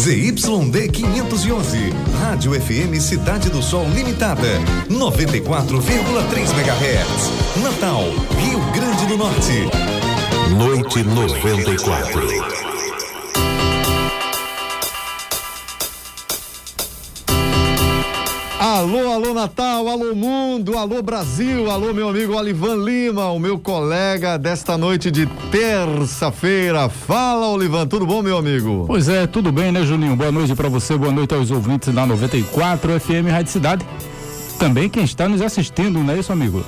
ZYD 511, Rádio FM Cidade do Sol Limitada, 94,3 MHz. Natal, Rio Grande do Norte. Noite 94. Alô, alô Natal, alô mundo, alô Brasil, alô meu amigo Olivan Lima, o meu colega desta noite de terça-feira. Fala, Olivan, tudo bom, meu amigo? Pois é, tudo bem, né, Juninho? Boa noite pra você, boa noite aos ouvintes da 94 FM Rádio Cidade. Também quem está nos assistindo, não é isso, amigo?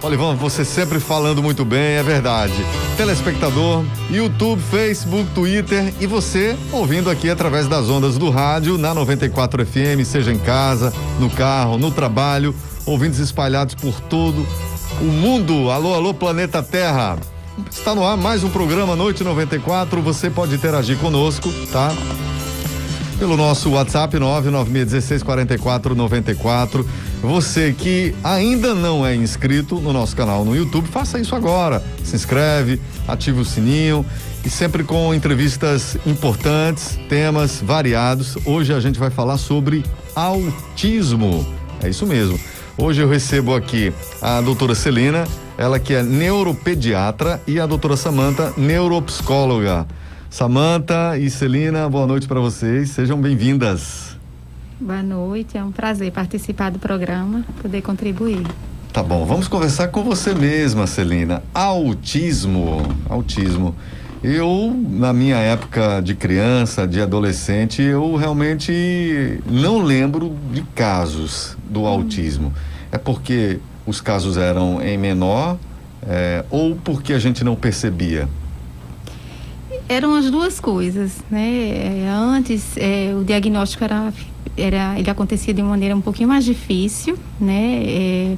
Olivan, você sempre falando muito bem, é verdade. Telespectador, YouTube, Facebook, Twitter e você ouvindo aqui através das ondas do rádio na 94 FM, seja em casa, no carro, no trabalho, ouvintes espalhados por todo o mundo. Alô, alô, planeta Terra. Está no ar mais um programa Noite 94, você pode interagir conosco, tá? Pelo nosso WhatsApp 996164494. Você que ainda não é inscrito no nosso canal no YouTube, faça isso agora. Se inscreve, ative o sininho e sempre com entrevistas importantes, temas variados. Hoje a gente vai falar sobre autismo. É isso mesmo. Hoje eu recebo aqui a doutora Celina, ela que é neuropediatra, e a doutora Samanta, neuropsicóloga. Samanta e Celina, boa noite para vocês, sejam bem-vindas. Boa noite, é um prazer participar do programa, poder contribuir. Tá bom, vamos conversar com você mesma, Celina. Autismo. Eu, na minha época de criança, de adolescente, eu realmente não lembro de casos do autismo. É porque os casos eram em menor, ou porque a gente não percebia? Eram as duas coisas, né? Antes, o diagnóstico ele acontecia de uma maneira um pouquinho mais difícil, né?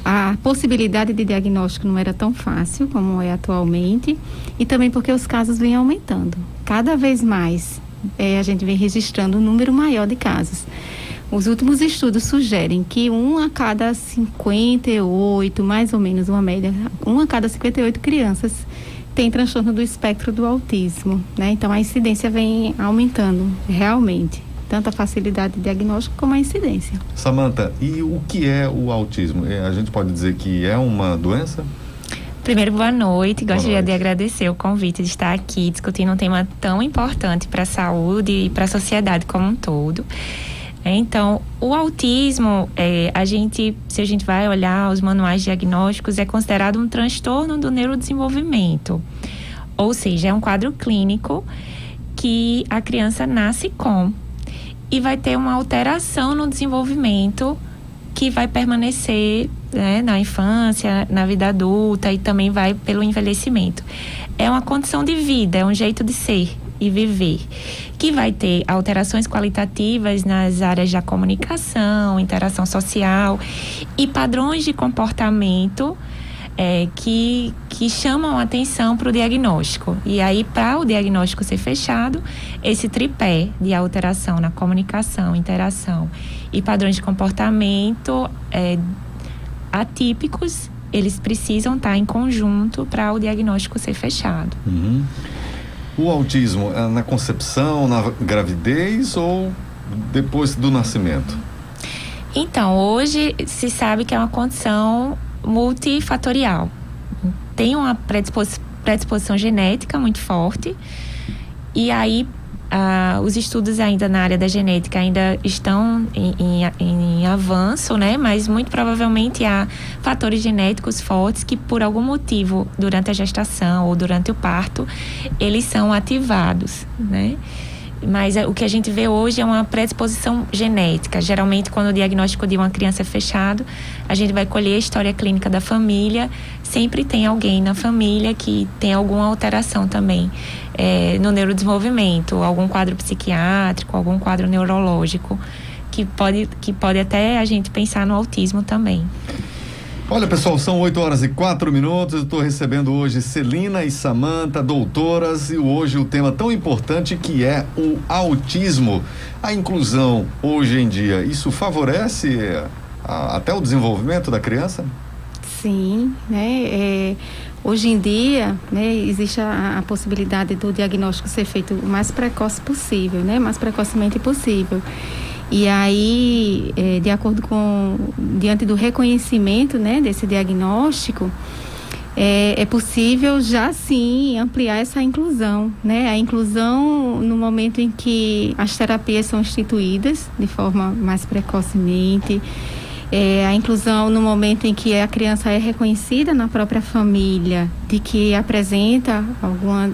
A possibilidade de diagnóstico não era tão fácil como é atualmente, e também porque os casos vêm aumentando. Cada vez mais a gente vem registrando um número maior de casos. Os últimos estudos sugerem que 1 a cada 58, mais ou menos uma média, 1 a cada 58 crianças tem transtorno do espectro do autismo, né? Então a incidência vem aumentando realmente, tanto a facilidade de diagnóstico como a incidência. Samanta, e o que é o autismo? A gente pode dizer que é uma doença? Primeiro, boa noite. Gostaria de agradecer o convite de estar aqui discutindo um tema tão importante para a saúde e para a sociedade como um todo. Então, o autismo, se a gente vai olhar os manuais diagnósticos, é considerado um transtorno do neurodesenvolvimento. Ou seja, é um quadro clínico que a criança nasce com e vai ter uma alteração no desenvolvimento que vai permanecer, né, na infância, na vida adulta, e também vai pelo envelhecimento. É uma condição de vida, é um jeito de ser e viver, que vai ter alterações qualitativas nas áreas da comunicação, interação social e padrões de comportamento que chamam a atenção para o diagnóstico. E aí, para o diagnóstico ser fechado, esse tripé de alteração na comunicação, interação e padrões de comportamento atípicos, eles precisam estar em conjunto para o diagnóstico ser fechado. Uhum. O autismo é na concepção, na gravidez ou depois do nascimento? Então, hoje se sabe que é uma condição multifatorial. Tem uma predisposição genética muito forte, e aí os estudos ainda na área da genética ainda estão em avanço, né? Mas muito provavelmente há fatores genéticos fortes que, por algum motivo, durante a gestação ou durante o parto, eles são ativados, né? Mas o que a gente vê hoje é uma predisposição genética. Geralmente, quando o diagnóstico de uma criança é fechado, a gente vai colher a história clínica da família. Sempre tem alguém na família que tem alguma alteração também no neurodesenvolvimento, algum quadro psiquiátrico, algum quadro neurológico, que pode até a gente pensar no autismo também. Olha, pessoal, são 8h04. Eu estou recebendo hoje Celina e Samanta, doutoras, e hoje o tema tão importante que é o autismo. A inclusão hoje em dia, isso favorece até o desenvolvimento da criança? Sim, né? Hoje em dia, né, existe a possibilidade do diagnóstico ser feito o mais precoce possível, né, mais precocemente possível. E aí, diante do reconhecimento, né, desse diagnóstico, é possível já sim ampliar essa inclusão, né? A inclusão no momento em que as terapias são instituídas de forma mais precocemente, a inclusão no momento em que a criança é reconhecida na própria família, de que apresenta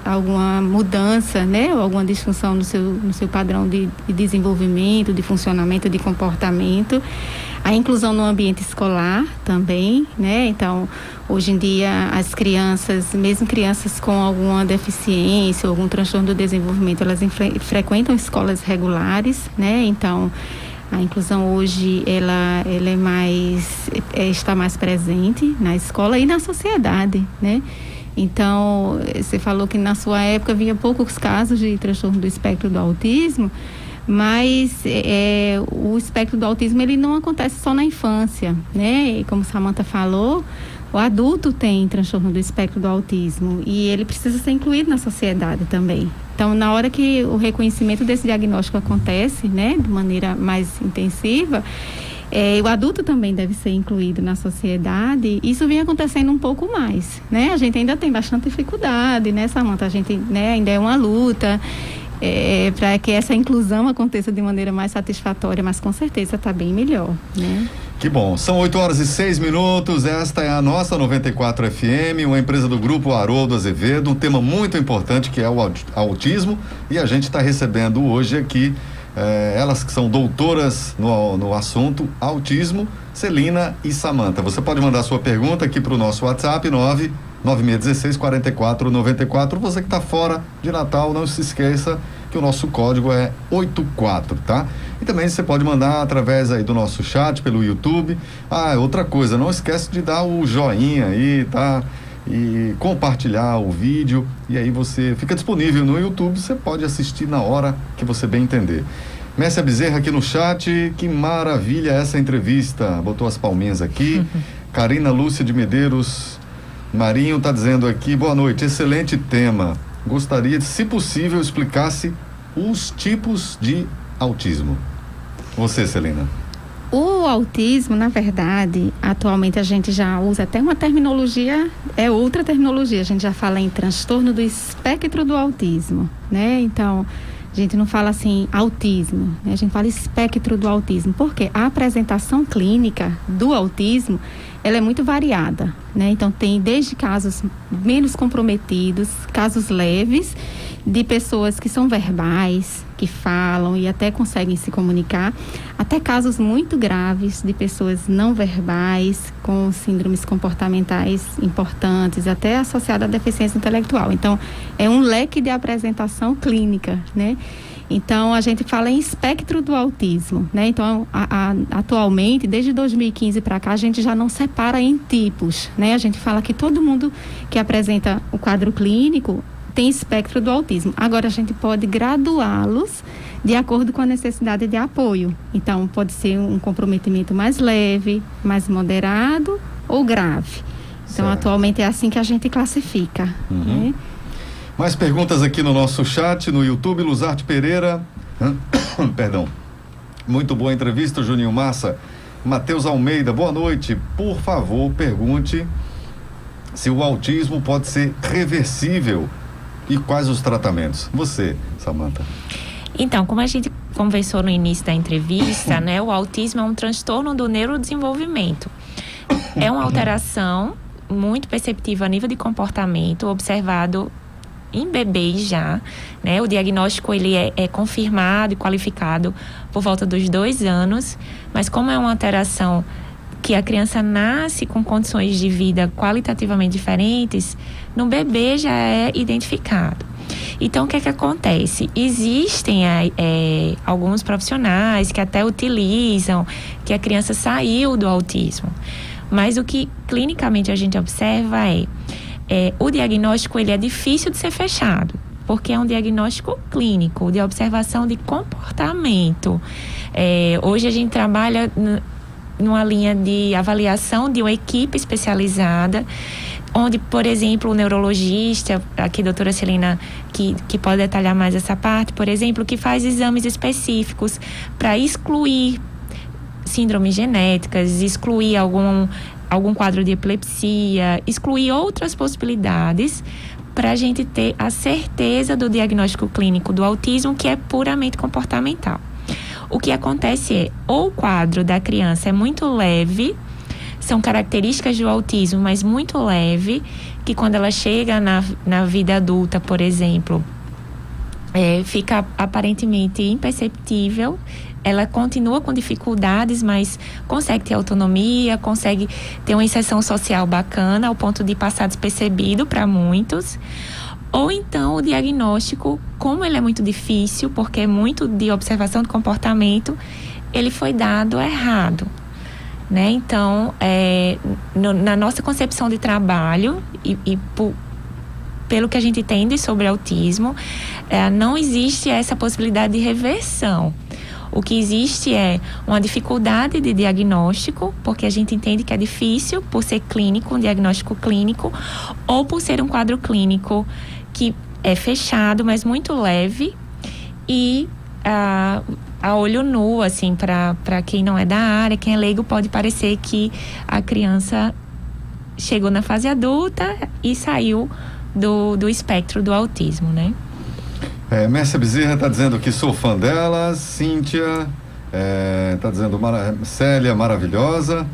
alguma mudança, né? Ou alguma disfunção no seu padrão de desenvolvimento, de funcionamento, de comportamento. A inclusão no ambiente escolar também, né? Então, hoje em dia, as crianças, mesmo crianças com alguma deficiência ou algum transtorno do desenvolvimento, elas frequentam escolas regulares, né? Então, a inclusão hoje, ela está mais presente na escola e na sociedade, né? Então, você falou que na sua época havia poucos casos de transtorno do espectro do autismo, mas o espectro do autismo, ele não acontece só na infância, né? E como Samantha falou, o adulto tem transtorno do espectro do autismo e ele precisa ser incluído na sociedade também. Então, na hora que o reconhecimento desse diagnóstico acontece, né, de maneira mais intensiva, o adulto também deve ser incluído na sociedade. Isso vem acontecendo um pouco mais, né? A gente ainda tem bastante dificuldade, né, Samantha? A gente, né, ainda é uma luta para que essa inclusão aconteça de maneira mais satisfatória, mas com certeza está bem melhor, né? Que bom, são 8h06, esta é a nossa 94 FM, uma empresa do Grupo Haroldo Azevedo, um tema muito importante que é o autismo, e a gente está recebendo hoje aqui elas que são doutoras no assunto autismo, Celina e Samantha. Você pode mandar sua pergunta aqui para o nosso WhatsApp 99616-4494. Você que está fora de Natal, não se esqueça que o nosso código é 84, tá? E também você pode mandar através aí do nosso chat, pelo YouTube. Outra coisa, não esquece de dar o joinha aí, tá? E compartilhar o vídeo, e aí você fica disponível no YouTube, você pode assistir na hora que você bem entender. Mércia Bezerra aqui no chat, que maravilha essa entrevista, botou as palminhas aqui. Karina Lúcia de Medeiros Marinho tá dizendo aqui, boa noite, excelente tema, gostaria de, se possível, explicasse os tipos de autismo. Você, Celina. O autismo, na verdade, atualmente a gente já usa até uma terminologia, outra terminologia, a gente já fala em transtorno do espectro do autismo, né? Então, a gente não fala assim autismo, né? A gente fala espectro do autismo, porque a apresentação clínica do autismo, ela é muito variada, né? Então, tem desde casos menos comprometidos, casos leves, de pessoas que são verbais, que falam e até conseguem se comunicar, até casos muito graves de pessoas não verbais, com síndromes comportamentais importantes, até associada à deficiência intelectual. Então, é um leque de apresentação clínica, né? Então, a gente fala em espectro do autismo, né? Então, atualmente, desde 2015 para cá, a gente já não separa em tipos, né? A gente fala que todo mundo que apresenta o quadro clínico tem espectro do autismo. Agora, a gente pode graduá-los de acordo com a necessidade de apoio. Então, pode ser um comprometimento mais leve, mais moderado ou grave. Então, atualmente é assim que a gente classifica. Né? Mais perguntas aqui no nosso chat, no YouTube. Luzarte Pereira. Perdão. Muito boa entrevista, Juninho Massa. Matheus Almeida, boa noite. Por favor, pergunte se o autismo pode ser reversível e quais os tratamentos. Você, Samantha. Então, como a gente conversou no início da entrevista, né, o autismo é um transtorno do neurodesenvolvimento. É uma alteração muito perceptível a nível de comportamento, observado em bebês já, né? O diagnóstico ele é confirmado e qualificado por volta dos 2 anos, mas como é uma alteração que a criança nasce com condições de vida qualitativamente diferentes, no bebê já é identificado. Então, o que é que acontece? Existem alguns profissionais que até utilizam que a criança saiu do autismo, mas o que clinicamente a gente observa o diagnóstico ele é difícil de ser fechado, porque é um diagnóstico clínico, de observação de comportamento. Hoje a gente trabalha numa linha de avaliação de uma equipe especializada, onde, por exemplo, o neurologista, aqui a doutora Celina, que pode detalhar mais essa parte, por exemplo, que faz exames específicos para excluir síndromes genéticas, excluir algum quadro de epilepsia, excluir outras possibilidades, para a gente ter a certeza do diagnóstico clínico do autismo, que é puramente comportamental. O que acontece é, ou o quadro da criança é muito leve, são características do autismo, mas muito leve, que quando ela chega na vida adulta, por exemplo, fica aparentemente imperceptível. Ela continua com dificuldades, mas consegue ter autonomia, consegue ter uma inserção social bacana, ao ponto de passar despercebido para muitos. Ou então o diagnóstico, como ele é muito difícil, porque é muito de observação de comportamento, ele foi dado errado. Né? Então, na nossa concepção de trabalho pelo que a gente entende sobre autismo, não existe essa possibilidade de reversão. O que existe é uma dificuldade de diagnóstico, porque a gente entende que é difícil por ser clínico, um diagnóstico clínico, ou por ser um quadro clínico que é fechado, mas muito leve, e a olho nu, assim, para quem não é da área, quem é leigo, pode parecer que a criança chegou na fase adulta e saiu do espectro do autismo, né? Mércia Bezerra está dizendo que sou fã dela, Cíntia está dizendo Célia maravilhosa,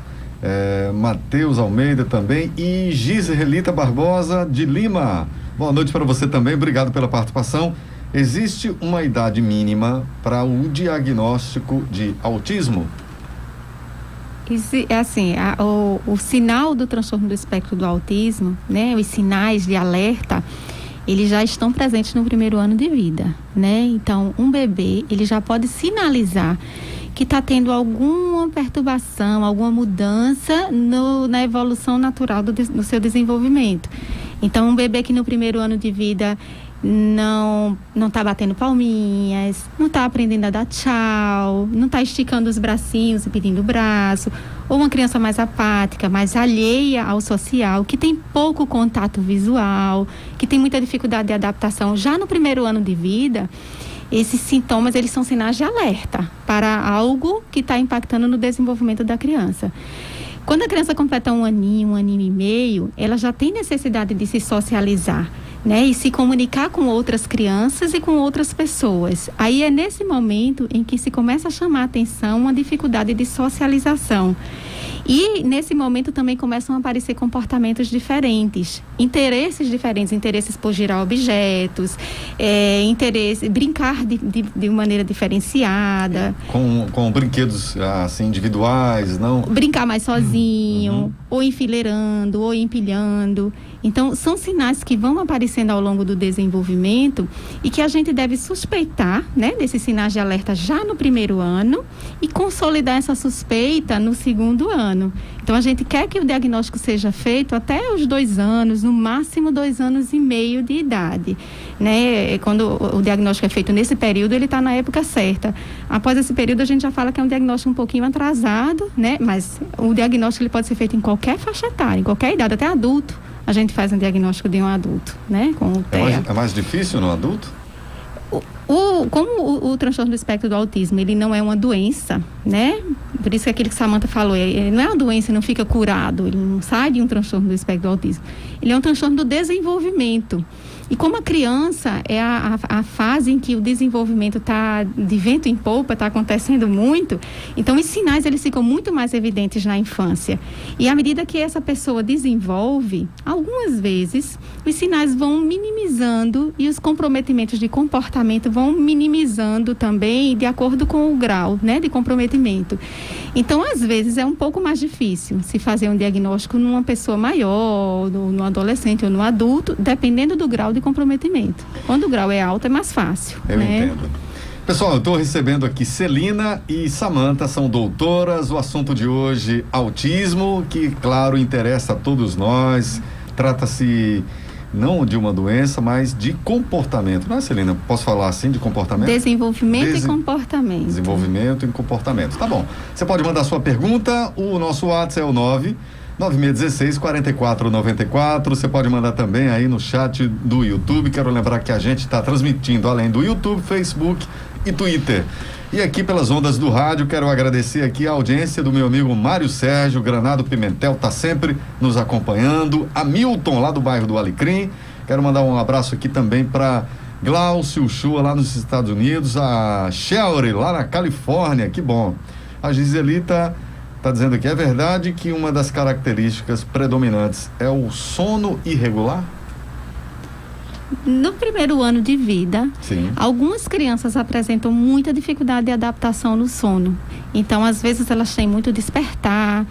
Matheus Almeida também, e Giselita Barbosa de Lima. Boa noite para você também, obrigado pela participação. Existe uma idade mínima para o diagnóstico de autismo? Assim, o sinal do transtorno do espectro do autismo, né, os sinais de alerta, eles já estão presentes no primeiro ano de vida, né? Então, um bebê, ele já pode sinalizar que está tendo alguma perturbação, alguma mudança na evolução natural do seu desenvolvimento. Então, um bebê que no primeiro ano de vida não está batendo palminhas, não está aprendendo a dar tchau, não está esticando os bracinhos e pedindo o braço, ou uma criança mais apática, mais alheia ao social, que tem pouco contato visual, que tem muita dificuldade de adaptação já no primeiro ano de vida, esses sintomas, eles são sinais de alerta para algo que está impactando no desenvolvimento da criança. Quando a criança completa um aninho e meio, ela já tem necessidade de se socializar, né? E se comunicar com outras crianças e com outras pessoas. Aí é nesse momento em que se começa a chamar a atenção uma dificuldade de socialização. E nesse momento também começam a aparecer comportamentos diferentes, interesses por girar objetos, brincar de maneira diferenciada. Com brinquedos assim individuais, não? Brincar mais sozinho, ou enfileirando, ou empilhando. Então, são sinais que vão aparecendo ao longo do desenvolvimento e que a gente deve suspeitar, né, desses sinais de alerta já no primeiro ano e consolidar essa suspeita no segundo ano. Então, a gente quer que o diagnóstico seja feito até os 2 anos, no máximo 2 anos e meio de idade, né? Quando o diagnóstico é feito nesse período, ele está na época certa. Após esse período, a gente já fala que é um diagnóstico um pouquinho atrasado, né? Mas o diagnóstico ele pode ser feito em qualquer faixa etária, em qualquer idade, até adulto. A gente faz um diagnóstico de um adulto, né? Com o TEA. É mais difícil no adulto? Como o transtorno do espectro do autismo, ele não é uma doença, né? Por isso que aquilo que Samantha falou, ele não é uma doença e não fica curado, ele não sai de um transtorno do espectro do autismo. Ele é um transtorno do desenvolvimento. E como a criança é a fase em que o desenvolvimento está de vento em polpa, está acontecendo muito, então os sinais eles ficam muito mais evidentes na infância. E à medida que essa pessoa desenvolve, algumas vezes os sinais vão minimizando e os comprometimentos de comportamento vão minimizando também de acordo com o grau, né, de comprometimento. Então, às vezes, é um pouco mais difícil se fazer um diagnóstico numa pessoa maior, no adolescente ou no adulto, dependendo do grau de comprometimento. Quando o grau é alto, é mais fácil. Eu entendo. Pessoal, eu estou recebendo aqui Celina e Samantha, são doutoras. O assunto de hoje, autismo, que, claro, interessa a todos nós. Trata-se não de uma doença, mas de comportamento. Não é, Celina? Posso falar assim de comportamento? Desenvolvimento e comportamento. Desenvolvimento e comportamento. Tá bom. Você pode mandar sua pergunta. O nosso WhatsApp é o 99616-4494. Você pode mandar também aí no chat do YouTube. Quero lembrar que a gente está transmitindo além do YouTube, Facebook e Twitter. E aqui pelas ondas do rádio, quero agradecer aqui a audiência do meu amigo Mário Sérgio Granado Pimentel, tá sempre nos acompanhando. A Milton, lá do bairro do Alecrim. Quero mandar um abraço aqui também para Glaucio Chua, lá nos Estados Unidos. A Shelry, lá na Califórnia, que bom. A Giselita tá dizendo que é verdade que uma das características predominantes é o sono irregular? No primeiro ano de vida, sim, algumas crianças apresentam muita dificuldade de adaptação no sono. Então, às vezes, elas têm muito despertar,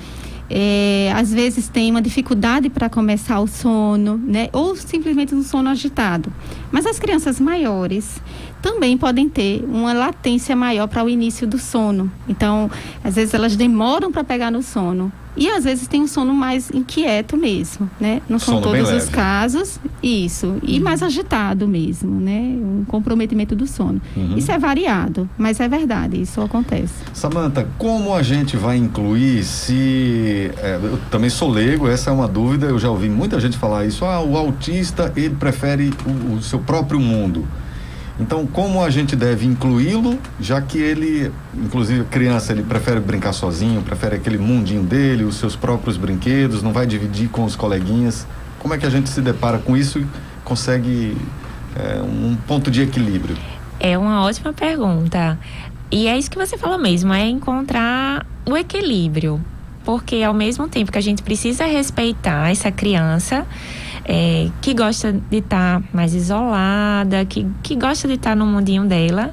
às vezes tem uma dificuldade para começar o sono, né? Ou simplesmente um sono agitado. Mas as crianças maiores também podem ter uma latência maior para o início do sono. Então, às vezes elas demoram para pegar no sono. E às vezes tem um sono mais inquieto mesmo, né? Não são todos os casos, isso. E mais agitado mesmo, né? Um comprometimento do sono. Isso é variado, mas é verdade, isso acontece. Samantha, como a gente vai incluir se... eu também sou leigo, essa é uma dúvida, eu já ouvi muita gente falar isso. O autista, ele prefere o seu próprio mundo. Então, como a gente deve incluí-lo, já que ele, inclusive criança, ele prefere brincar sozinho, prefere aquele mundinho dele, os seus próprios brinquedos, não vai dividir com os coleguinhas. Como é que a gente se depara com isso e consegue um ponto de equilíbrio? É uma ótima pergunta. E é isso que você falou mesmo, é encontrar o equilíbrio. Porque ao mesmo tempo que a gente precisa respeitar essa criança, que gosta de estar mais isolada, que gosta de estar no mundinho dela,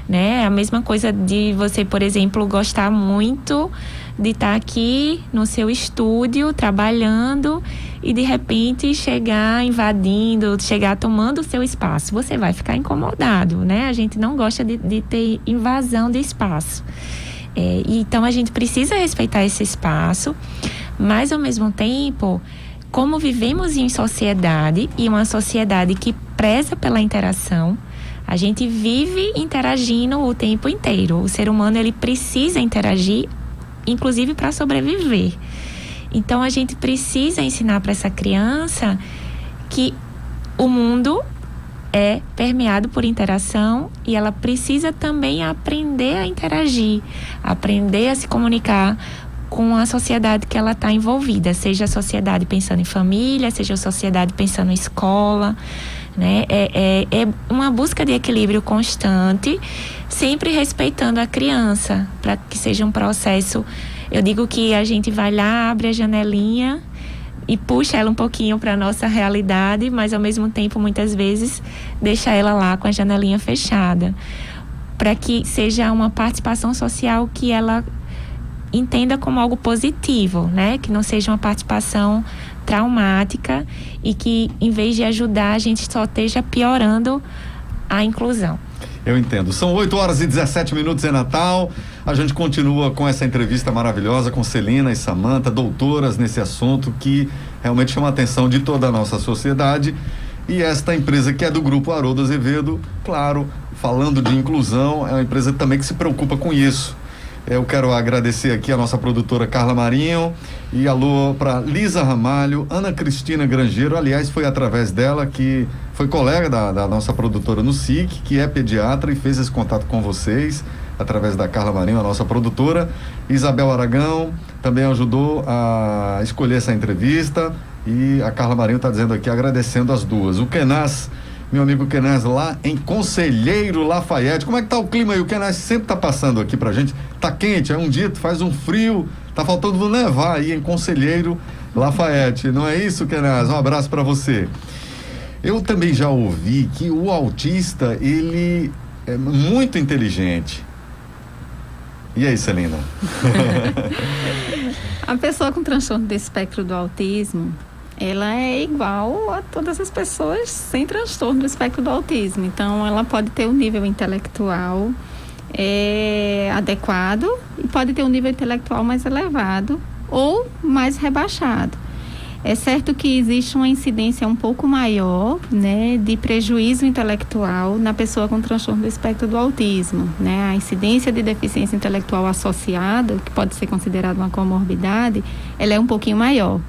né? A mesma coisa de você, por exemplo, gostar muito de estar aqui no seu estúdio, trabalhando, e de repente chegar invadindo, chegar tomando o seu espaço. Você vai ficar incomodado, né? A gente não gosta de ter invasão de espaço. Então a gente precisa respeitar esse espaço, mas ao mesmo tempo, como vivemos em sociedade, e uma sociedade que preza pela interação, a gente vive interagindo o tempo inteiro. O ser humano, ele precisa interagir, inclusive para sobreviver. Então a gente precisa ensinar para essa criança que o mundo é permeado por interação e ela precisa também aprender a interagir, aprender a se comunicar com a sociedade que ela está envolvida, seja a sociedade pensando em família, seja a sociedade pensando em escola, né? É uma busca de equilíbrio constante, sempre respeitando a criança, para que seja um processo. Eu digo que a gente vai lá, abre a janelinha e puxa ela um pouquinho para a nossa realidade, mas ao mesmo tempo, muitas vezes, deixa ela lá com a janelinha fechada, para que seja uma participação social que ela entenda como algo positivo, né? Que não seja uma participação traumática e que, em vez de ajudar, a gente só esteja piorando a inclusão. Eu entendo. São 8h17, é Natal. A gente continua com essa entrevista maravilhosa com Celina e Samantha, doutoras nesse assunto que realmente chama a atenção de toda a nossa sociedade. E esta empresa, que é do Grupo Haroldo Azevedo, claro, falando de inclusão, é uma empresa também que se preocupa com isso. Eu quero agradecer aqui a nossa produtora Carla Marinho e alô para Lisa Ramalho, Ana Cristina Grangeiro, aliás, foi através dela que foi colega da nossa produtora no SIC, que é pediatra e fez esse contato com vocês, através da Carla Marinho, a nossa produtora. Isabel Aragão também ajudou a escolher essa entrevista e a Carla Marinho está dizendo aqui, agradecendo as duas. O Kenaz, meu amigo Kenaz, lá em Conselheiro Lafayette. Como é que tá o clima aí? O Kenaz sempre tá passando aqui pra gente. Tá quente, um dia faz um frio, tá faltando nevar aí em Conselheiro Lafayette. Não é isso, Kenaz? Um abraço pra você. Eu também já ouvi que o autista, ele é muito inteligente. E aí, Celina? A pessoa com transtorno do espectro do autismo, ela é igual a todas as pessoas sem transtorno do espectro do autismo. Então, ela pode ter um nível intelectual adequado e pode ter um nível intelectual mais elevado ou mais rebaixado. É certo que existe uma incidência um pouco maior, né, de prejuízo intelectual na pessoa com transtorno do espectro do autismo, né? A incidência de deficiência intelectual associada, que pode ser considerada uma comorbidade, ela é um pouquinho maior.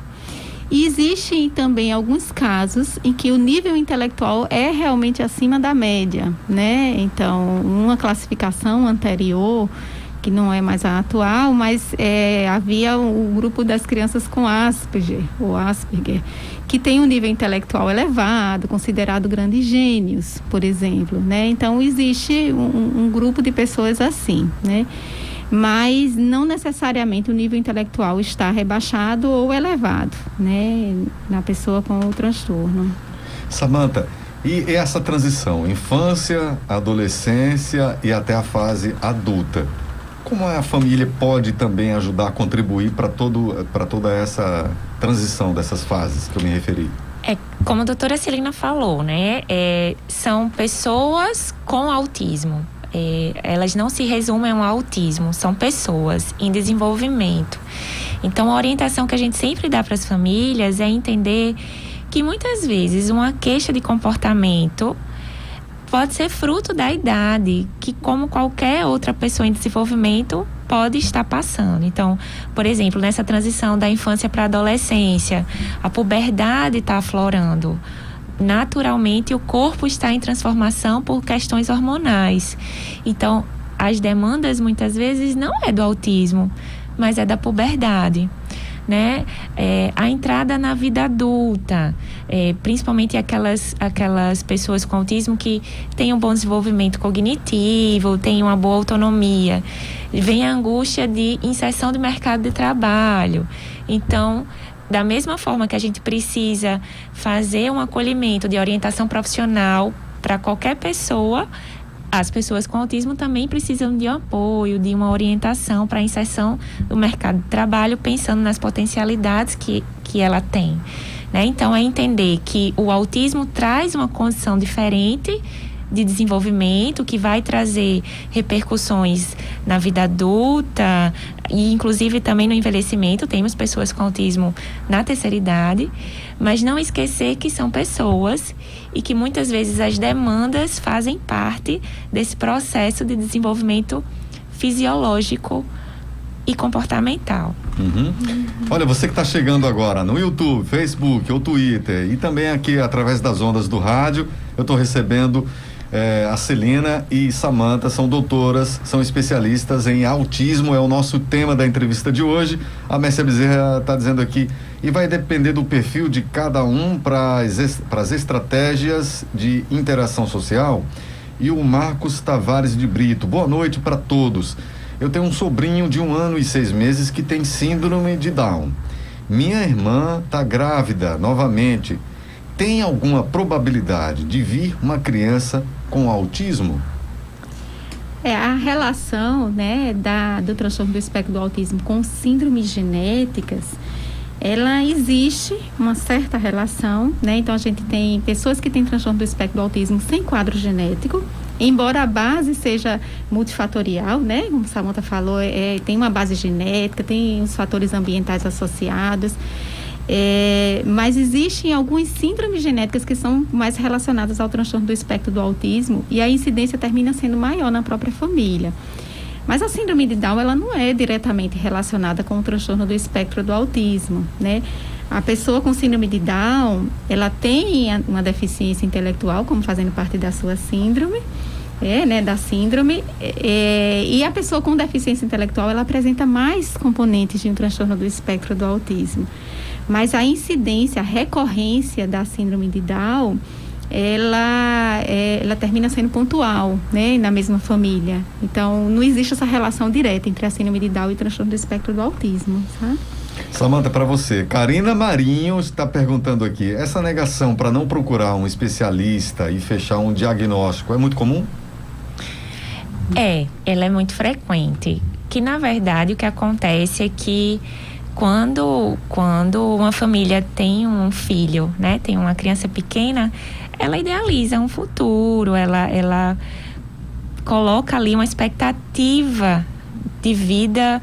E existem também alguns casos em que o nível intelectual é realmente acima da média, né? Então, uma classificação anterior, que não é mais a atual, mas havia o grupo das crianças com Asperger, que tem um nível intelectual elevado, considerado grandes gênios, por exemplo, né? Então, existe um grupo de pessoas assim, né? Mas não necessariamente o nível intelectual está rebaixado ou elevado, né? Na pessoa com o transtorno. Samantha, e essa transição, infância, adolescência e até a fase adulta, como a família pode também ajudar a contribuir para toda essa transição dessas fases que eu me referi? Como a doutora Celina falou, né? São pessoas com autismo. Elas não se resumem ao autismo, são pessoas em desenvolvimento. Então, a orientação que a gente sempre dá para as famílias é entender que muitas vezes uma queixa de comportamento pode ser fruto da idade, que como qualquer outra pessoa em desenvolvimento pode estar passando. Então, por exemplo, nessa transição da infância para a adolescência, a puberdade está aflorando. Naturalmente, o corpo está em transformação por questões hormonais. Então, as demandas muitas vezes não é do autismo, mas é da puberdade, né? A entrada na vida adulta, principalmente aquelas pessoas com autismo que têm um bom desenvolvimento cognitivo, têm uma boa autonomia. Vem a angústia de inserção do mercado de trabalho. Então, da mesma forma que a gente precisa fazer um acolhimento de orientação profissional para qualquer pessoa, as pessoas com autismo também precisam de um apoio, de uma orientação para a inserção do mercado de trabalho, pensando nas potencialidades que ela tem, né? Então, é entender que o autismo traz uma condição diferente de desenvolvimento, que vai trazer repercussões na vida adulta e inclusive também no envelhecimento. Temos pessoas com autismo na terceira idade, mas não esquecer que são pessoas e que muitas vezes as demandas fazem parte desse processo de desenvolvimento fisiológico e comportamental. Olha, você que está chegando agora no YouTube, Facebook ou Twitter e também aqui através das ondas do rádio, eu estou recebendo a Celina e Samantha, são doutoras, são especialistas em autismo, é o nosso tema da entrevista de hoje. A Mércia Bezerra está dizendo aqui, e vai depender do perfil de cada um para as estratégias de interação social. E o Marcos Tavares de Brito, boa noite para todos. Eu tenho um sobrinho de 1 ano e 6 meses que tem síndrome de Down. Minha irmã está grávida novamente. Tem alguma probabilidade de vir uma criança com autismo? A relação, né, do transtorno do espectro do autismo com síndromes genéticas, ela existe uma certa relação, né? Então, a gente tem pessoas que têm transtorno do espectro do autismo sem quadro genético, embora a base seja multifatorial, né? Como a Samantha falou, tem uma base genética, tem os fatores ambientais associados. Mas existem algumas síndromes genéticas que são mais relacionadas ao transtorno do espectro do autismo e a incidência termina sendo maior na própria família. Mas a síndrome de Down, ela não é diretamente relacionada com o transtorno do espectro do autismo, né? A pessoa com síndrome de Down, ela tem uma deficiência intelectual como fazendo parte da sua síndrome, da síndrome, e a pessoa com deficiência intelectual, ela apresenta mais componentes de um transtorno do espectro do autismo. Mas a incidência, a recorrência da síndrome de Down, ela termina sendo pontual, né, na mesma família. Então, não existe essa relação direta entre a síndrome de Down e o transtorno do espectro do autismo, sabe? Samantha, para você, Karina Marinho está perguntando aqui, essa negação para não procurar um especialista e fechar um diagnóstico é muito comum? Ela é muito frequente. Que, na verdade, o que acontece é que quando uma família tem um filho, né, tem uma criança pequena, ela idealiza um futuro, ela coloca ali uma expectativa de vida,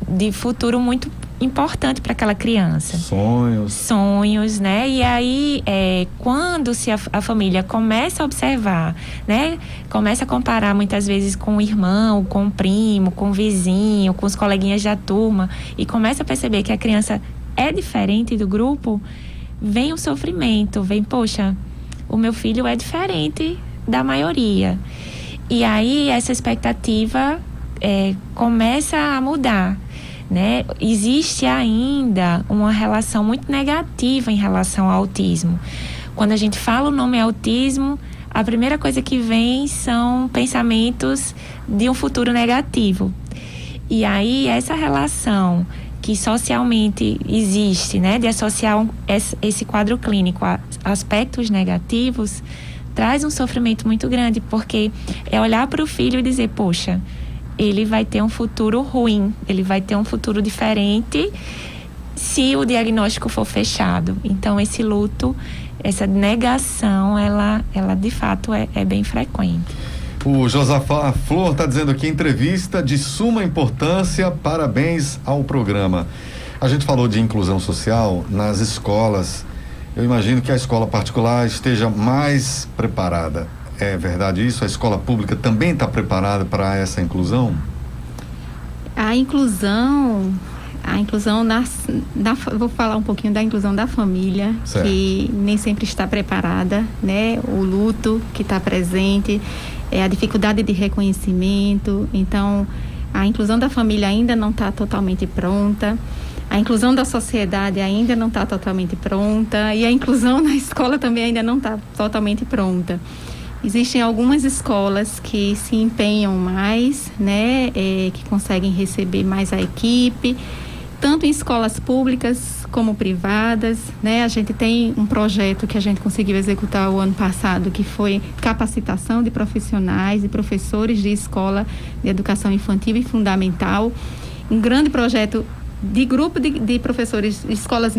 de futuro muito importante para aquela criança. Sonhos, né? E aí, quando a família começa a observar, né? Começa a comparar muitas vezes com o irmão, com o primo, com o vizinho, com os coleguinhas da turma, e começa a perceber que a criança é diferente do grupo, vem o sofrimento, poxa, o meu filho é diferente da maioria. E aí, essa expectativa começa a mudar. Né? Existe ainda uma relação muito negativa em relação ao autismo. Quando a gente fala o nome autismo, a primeira coisa que vem são pensamentos de um futuro negativo. E aí essa relação que socialmente existe, né, de associar esse quadro clínico a aspectos negativos, traz um sofrimento muito grande, porque é olhar para o filho e dizer, poxa, ele vai ter um futuro ruim, ele vai ter um futuro diferente se o diagnóstico for fechado. Então, esse luto, essa negação, ela de fato é bem frequente. O Josafá Flor está dizendo aqui, entrevista de suma importância, parabéns ao programa. A gente falou de inclusão social nas escolas. Eu imagino que a escola particular esteja mais preparada. É verdade isso? A escola pública também está preparada para essa inclusão? A inclusão vou falar um pouquinho da inclusão da família, certo, que nem sempre está preparada, né? O luto que está presente, a dificuldade de reconhecimento. Então, a inclusão da família ainda não está totalmente pronta. A inclusão da sociedade ainda não está totalmente pronta. E a inclusão na escola também ainda não está totalmente pronta. Existem algumas escolas que se empenham mais, né, que conseguem receber mais a equipe, tanto em escolas públicas como privadas, né? A gente tem um projeto que a gente conseguiu executar o ano passado, que foi capacitação de profissionais e professores de escola de educação infantil e fundamental, um grande projeto de grupo de professores de escolas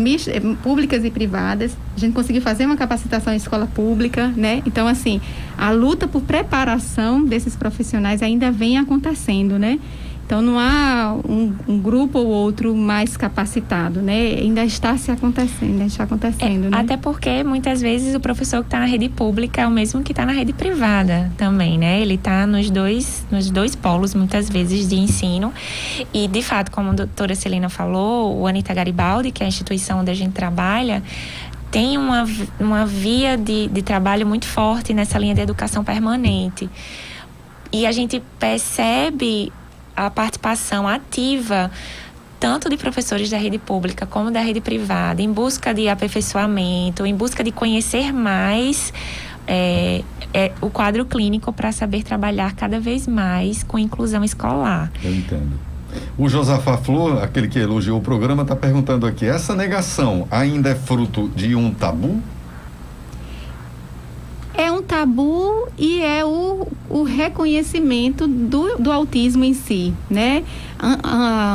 públicas e privadas. A gente conseguiu fazer uma capacitação em escola pública, né? Então, assim, a luta por preparação desses profissionais ainda vem acontecendo, né? Então, não há um grupo ou outro mais capacitado, né? Ainda está acontecendo, né? Até porque, muitas vezes, o professor que está na rede pública é o mesmo que está na rede privada também, né? Ele está nos dois polos, muitas vezes, de ensino. E, de fato, como a doutora Celina falou, o Anita Garibaldi, que é a instituição onde a gente trabalha, tem uma via de trabalho muito forte nessa linha de educação permanente. E a gente percebe a participação ativa tanto de professores da rede pública como da rede privada, em busca de aperfeiçoamento, em busca de conhecer mais o quadro clínico para saber trabalhar cada vez mais com inclusão escolar. Eu entendo. O Josafá Flor, aquele que elogiou o programa, está perguntando aqui, essa negação ainda é fruto de um tabu? É um tabu e é o reconhecimento do autismo em si, né?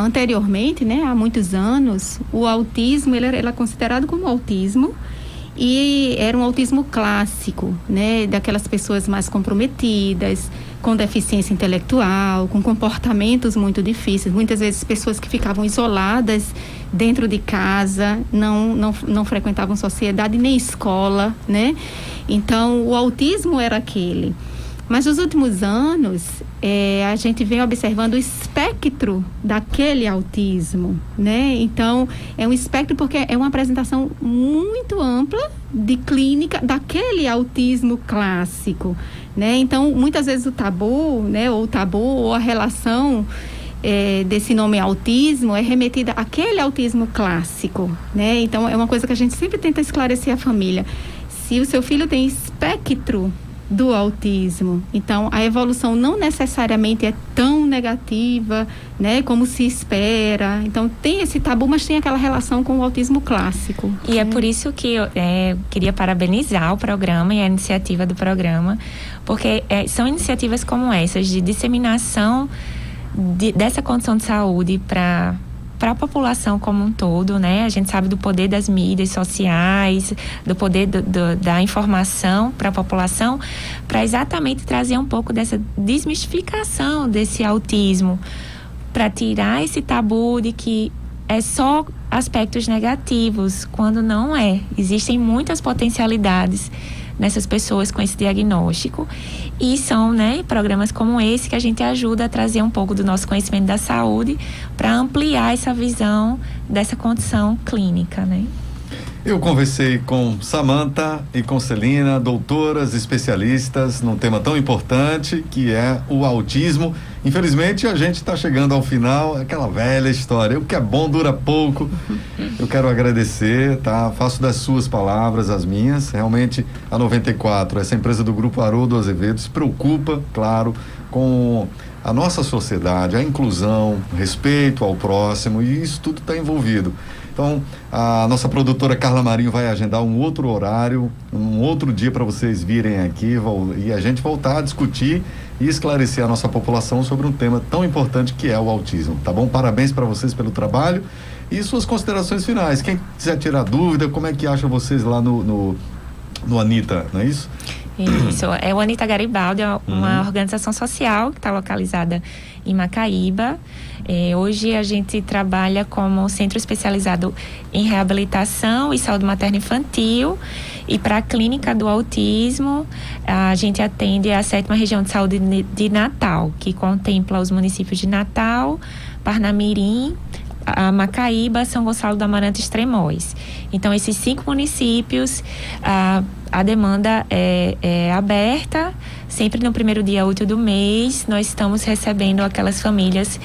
Anteriormente, né, há muitos anos, o autismo ele era considerado como autismo e era um autismo clássico, né? Daquelas pessoas mais comprometidas, com deficiência intelectual, com comportamentos muito difíceis. Muitas vezes pessoas que ficavam isoladas dentro de casa, não frequentavam sociedade nem escola, né? Então, o autismo era aquele. Mas nos últimos anos, a gente vem observando o espectro daquele autismo, né? Então, é um espectro porque é uma apresentação muito ampla de clínica daquele autismo clássico, né? Então, muitas vezes o tabu, né? Ou a relação desse nome autismo é remetida àquele autismo clássico, né? Então, é uma coisa que a gente sempre tenta esclarecer à família. Se o seu filho tem espectro do autismo, então a evolução não necessariamente é tão negativa, né, como se espera. Então tem esse tabu, mas tem aquela relação com o autismo clássico. E é por isso que eu queria parabenizar o programa e a iniciativa do programa, porque são iniciativas como essas de disseminação dessa condição de saúde para a população como um todo, né? A gente sabe do poder das mídias sociais, do poder da informação para a população, para exatamente trazer um pouco dessa desmistificação desse autismo, para tirar esse tabu de que é só aspectos negativos, quando não é. Existem muitas potencialidades nessas pessoas com esse diagnóstico, e são, né, programas como esse que a gente ajuda a trazer um pouco do nosso conhecimento da saúde para ampliar essa visão dessa condição clínica, né? Eu conversei com Samantha e com Celina, doutoras especialistas num tema tão importante que é o autismo. Infelizmente a gente está chegando ao final, aquela velha história, o que é bom dura pouco. Eu quero agradecer, tá? Faço das suas palavras as minhas. Realmente a 94, essa empresa do Grupo Haroldo Azevedo, se preocupa, claro, com a nossa sociedade, a inclusão, o respeito ao próximo, e isso tudo está envolvido. Então, a nossa produtora Carla Marinho vai agendar um outro horário, um outro dia para vocês virem aqui e a gente voltar a discutir e esclarecer a nossa população sobre um tema tão importante que é o autismo, tá bom? Parabéns para vocês pelo trabalho e suas considerações finais. Quem quiser tirar dúvida, como é que acha vocês lá no Anita, não é isso? Isso, é o Anita Garibaldi, é uma organização social que está localizada em Macaíba. Hoje a gente trabalha como centro especializado em reabilitação e saúde materna infantil, e para a clínica do autismo a gente atende a 7ª região de saúde de Natal, que contempla os municípios de Natal, Parnamirim, a Macaíba, São Gonçalo do Amarante e Extremóis. Então, esses 5 municípios, a demanda é aberta, sempre no primeiro dia útil do mês. Nós estamos recebendo aquelas famílias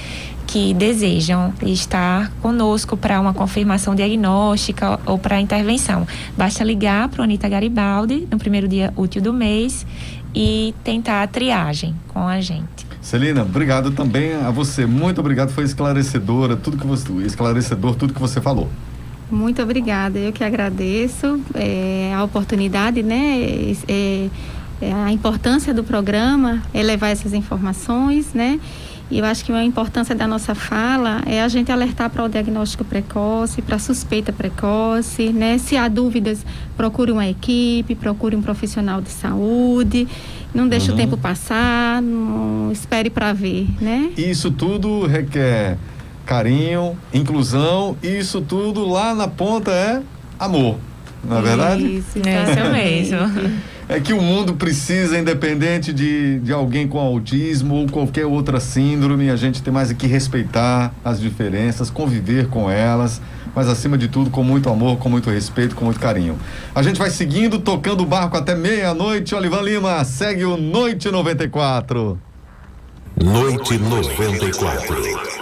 que desejam estar conosco para uma confirmação diagnóstica ou para intervenção. Basta ligar para o Anita Garibaldi no primeiro dia útil do mês e tentar a triagem com a gente. Celina, obrigado também a você. Muito obrigado, foi esclarecedor tudo que você falou. Muito obrigada, eu que agradeço a oportunidade, né? A importância do programa é levar essas informações, né? E eu acho que a importância da nossa fala é a gente alertar para o diagnóstico precoce, para a suspeita precoce, né? Se há dúvidas, procure uma equipe, procure um profissional de saúde, não deixe o tempo passar, não espere para ver, né? Isso tudo requer carinho, inclusão, e isso tudo lá na ponta é amor, não é verdade? Isso mesmo. É que o mundo precisa, independente de alguém com autismo ou qualquer outra síndrome, a gente tem mais que respeitar as diferenças, conviver com elas, mas acima de tudo com muito amor, com muito respeito, com muito carinho. A gente vai seguindo, tocando o barco até meia-noite. Olivan Lima, segue o Noite 94. Noite 94.